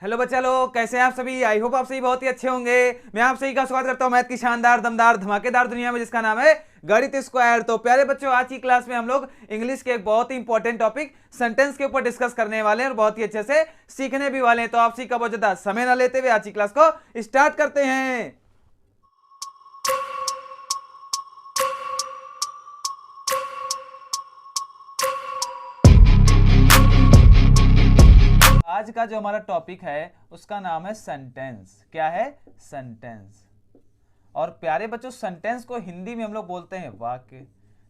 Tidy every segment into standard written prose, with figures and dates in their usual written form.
Hello बच्चा लोग, कैसे हैं आप सभी। आई होप आप सभी बहुत ही अच्छे होंगे। मैं आप सभी का स्वागत करता हूं मैथ की शानदार दमदार धमाकेदार दुनिया में, जिसका नाम है गणित स्क्वायर। तो प्यारे बच्चों, आज की क्लास में हम लोग इंग्लिश के एक बहुत ही इंपॉर्टेंट टॉपिक सेंटेंस के ऊपर डिस्कस करने वाले हैं और बहुत ही अच्छे से सीखने भी वाले हैं। तो आप सभी का बहुत ज्यादा समय न लेते हुए आज की क्लास को स्टार्ट करते हैं। आज का जो हमारा टॉपिक है उसका नाम है सेंटेंस। क्या है? सेंटेंस। और प्यारे बच्चों, सेंटेंस को हिंदी में हम लोग बोलते हैं वाक्य।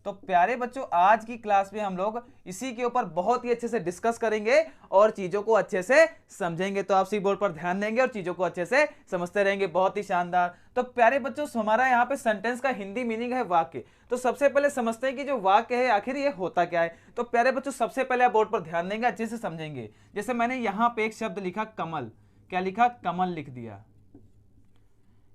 तो प्यारे बच्चों, आज की क्लास में हम लोग इसी के ऊपर बहुत ही अच्छे से डिस्कस करेंगे और चीजों को अच्छे से समझेंगे। तो आप सी बोर्ड पर ध्यान देंगे और चीजों को अच्छे से समझते रहेंगे। बहुत ही शानदार। तो प्यारे बच्चों, हमारा यहाँ पे सेंटेंस का हिंदी मीनिंग है वाक्य। तो सबसे पहले समझते हैं कि जो वाक्य है आखिर ये होता क्या है। तो प्यारे बच्चों, सबसे पहले आप बोर्ड पर ध्यान देंगे, अच्छे से समझेंगे। जैसे मैंने यहाँ पे एक शब्द लिखा कमल। क्या लिखा? कमल लिख दिया।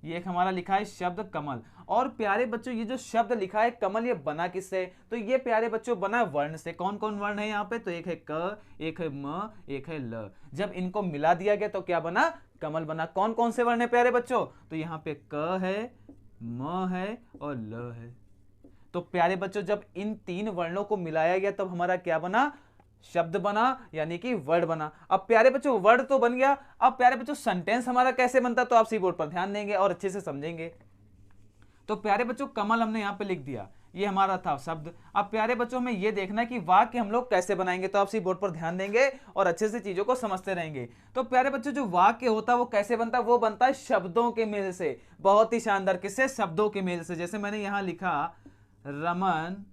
ये एक हमारा लिखा है शब्द कमल। और प्यारे बच्चों, ये जो शब्द लिखा है कमल, ये बना किससे? तो ये प्यारे बच्चों बना वर्ण से। कौन कौन वर्ण है यहाँ पे? तो एक है क, एक है म, एक है ल। जब इनको मिला दिया गया तो क्या बना? कमल बना। कौन कौन से वर्ण है प्यारे बच्चों? तो यहाँ पे क है, म है और ल है। तो प्यारे बच्चों, जब इन तीन वर्णों को मिलाया गया तब हमारा क्या बना? शब्द बना, यानी कि वर्ड बना। अब प्यारे बच्चों, वर्ड तो बन गया। अब प्यारे बच्चों, सेंटेंस हमारा कैसे बनता? तो आप सी बोर्ड पर ध्यान देंगे और अच्छे से समझेंगे। तो प्यारे बच्चों, कमल हमने यहां पे लिख दिया, ये हमारा था शब्द। अब प्यारे बच्चों, हमें ये देखना है कि वाक्य हम लोग कैसे बनाएंगे। तो आप सी बोर्ड पर ध्यान देंगे और अच्छे से चीजों को समझते रहेंगे। तो प्यारे बच्चों, जो वाक्य होता है वो कैसे बनता है? वो बनता है शब्दों के मेल से। बहुत ही शानदार। किससे? शब्दों के मेल से। जैसे मैंने यहां लिखा रमन,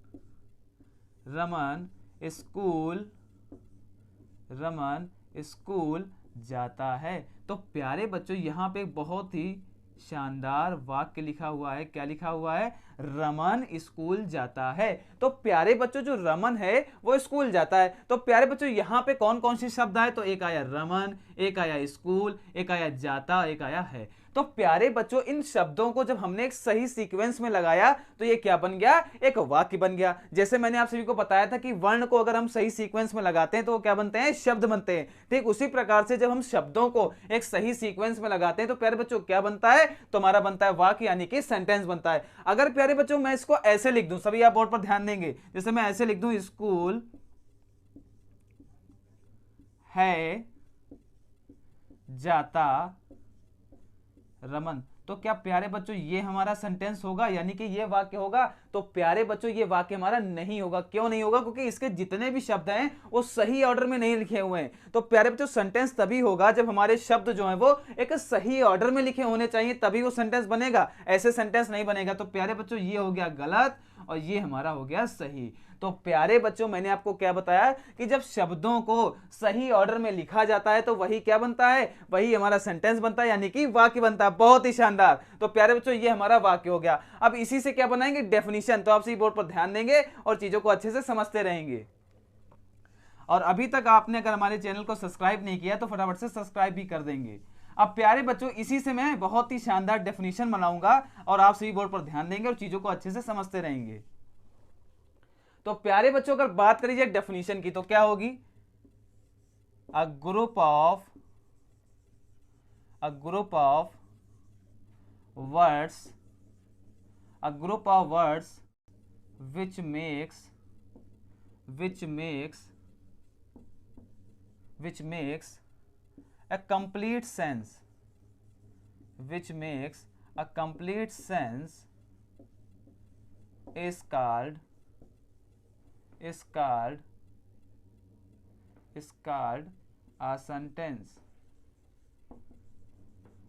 रमन स्कूल, रमन स्कूल जाता है। तो प्यारे बच्चों, यहां पे बहुत ही शानदार वाक्य लिखा हुआ है। क्या लिखा हुआ है? रमन स्कूल जाता है। तो प्यारे बच्चों, जो रमन है वो स्कूल जाता है। तो प्यारे बच्चों, यहां पे कौन कौन से शब्द आए? तो एक आया रमन, एक आया स्कूल, एक आया जाता, एक आया है। तो प्यारे बच्चों, इन शब्दों को जब हमने एक सही सीक्वेंस में लगाया तो ये क्या बन गया? एक वाक्य बन गया। जैसे मैंने आप सभी को बताया था कि वर्ण को अगर हम सही सीक्वेंस में लगाते हैं तो वो क्या बनते हैं? शब्द बनते हैं। ठीक उसी प्रकार से जब हम शब्दों को एक सही सीक्वेंस में लगाते हैं तो प्यारे बच्चों क्या बनता है? तो हमारा बनता है वाक्य, यानी कि सेंटेंस बनता है। अगर प्यारे बच्चों मैं इसको ऐसे लिख दूं, सभी आप बोर्ड पर ध्यान देंगे, जैसे मैं ऐसे लिख दूं स्कूल है जाता रमन, तो क्या प्यारे बच्चों ये हमारा सेंटेंस होगा, यानी कि ये वाक्य होगा? तो प्यारे बच्चों, ये वाक्य हमारा नहीं होगा। क्यों नहीं होगा? क्योंकि इसके जितने भी शब्द हैं वो सही ऑर्डर में नहीं लिखे हुए हैं। तो प्यारे बच्चों, सेंटेंस तभी होगा जब हमारे शब्द जो हैं वो एक सही ऑर्डर में लिखे होने चाहिए, तभी वो सेंटेंस बनेगा। ऐसे सेंटेंस नहीं बनेगा। तो प्यारे बच्चों, ये हो गया गलत और ये हमारा हो गया सही। तो प्यारे बच्चों, मैंने आपको क्या बताया कि जब शब्दों को सही ऑर्डर में लिखा जाता है तो वही क्या बनता है? वही हमारा सेंटेंस बनता है, यानी कि वाक्य बनता है। बहुत ही शानदार। तो प्यारे बच्चों, ये हमारा वाक्य हो गया। अब इसी से क्या बनाएंगे? डेफिनेशन। तो आप इसी बोर्ड पर ध्यान देंगे और चीजों को अच्छे से समझते रहेंगे। और अभी तक आपने अगर हमारे चैनल को सब्सक्राइब नहीं किया तो फटाफट से सब्सक्राइब भी कर देंगे। अब प्यारे बच्चों, इसी से मैं बहुत ही शानदार डेफिनेशन बनाऊंगा और आप सभी बोर्ड पर ध्यान देंगे और चीजों को अच्छे से समझते रहेंगे। तो प्यारे बच्चों, अगर बात करी जाए डेफिनेशन की तो क्या होगी? A group of words, a group of words which makes a complete sense, which makes a complete sense is called a sentence।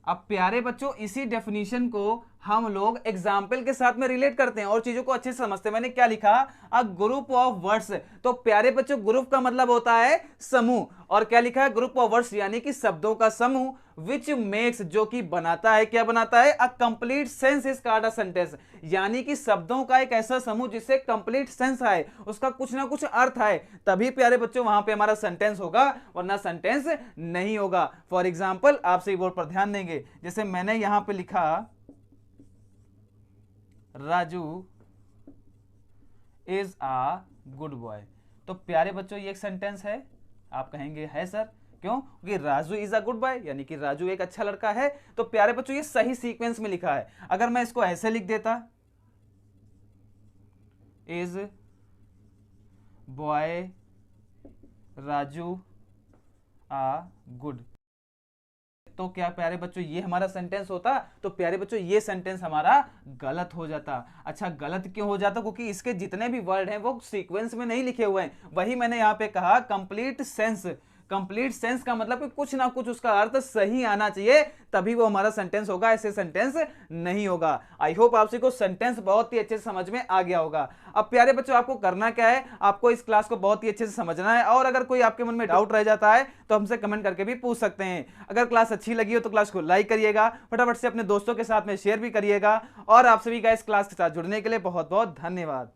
अब प्यारे बच्चों, इसी डेफिनेशन को हम लोग एग्जाम्पल के साथ में रिलेट करते हैं और चीजों को अच्छे से समझते हैं। मैंने क्या लिखा? A group of words. तो प्यारे बच्चों, ग्रुप का मतलब होता है समूह, और क्या लिखा है? ग्रुप ऑफ वर्ड्स, यानी कि शब्दों का समूह। विच मेक्स, जो कि बनाता है, क्या बनाता है? A complete sense is called a sentence, यानी कि शब्दों का एक ऐसा समूह जिससे कंप्लीट सेंस आए, उसका कुछ ना कुछ अर्थ है, तभी प्यारे बच्चों वहां पे हमारा सेंटेंस होगा, वरना सेंटेंस नहीं होगा। फॉर एग्जाम्पल, आप सही बोर्ड पर ध्यान देंगे, जैसे मैंने यहां पे लिखा Raju is a good boy. तो प्यारे बच्चों, ये एक सेंटेंस है। आप कहेंगे है सर, क्यों? क्योंकि Raju is a good boy, यानी कि राजू एक अच्छा लड़का है। तो प्यारे बच्चों ये सही सीक्वेंस में लिखा है। अगर मैं इसको ऐसे लिख देता, is boy Raju a good, तो क्या प्यारे बच्चों ये हमारा सेंटेंस होता? तो प्यारे बच्चों ये सेंटेंस हमारा गलत हो जाता। अच्छा, गलत क्यों हो जाता? क्योंकि इसके जितने भी वर्ड हैं वो सीक्वेंस में नहीं लिखे हुए हैं। वही मैंने यहाँ पे कहा कंप्लीट सेंस। कंप्लीट सेंस का मतलब कि कुछ ना कुछ उसका अर्थ सही आना चाहिए, तभी वो हमारा सेंटेंस होगा, ऐसे सेंटेंस नहीं होगा। आई होप आप सभी को सेंटेंस बहुत ही अच्छे से समझ में आ गया होगा। अब प्यारे बच्चों आपको करना क्या है, आपको इस क्लास को बहुत ही अच्छे से समझना है, और अगर कोई आपके मन में डाउट रह जाता है तो हमसे कमेंट करके भी पूछ सकते हैं। अगर क्लास अच्छी लगी हो तो क्लास को लाइक करिएगा, फटाफट से अपने दोस्तों के साथ में शेयर भी करिएगा, और आप सभी का इस क्लास के साथ जुड़ने के लिए बहुत बहुत धन्यवाद।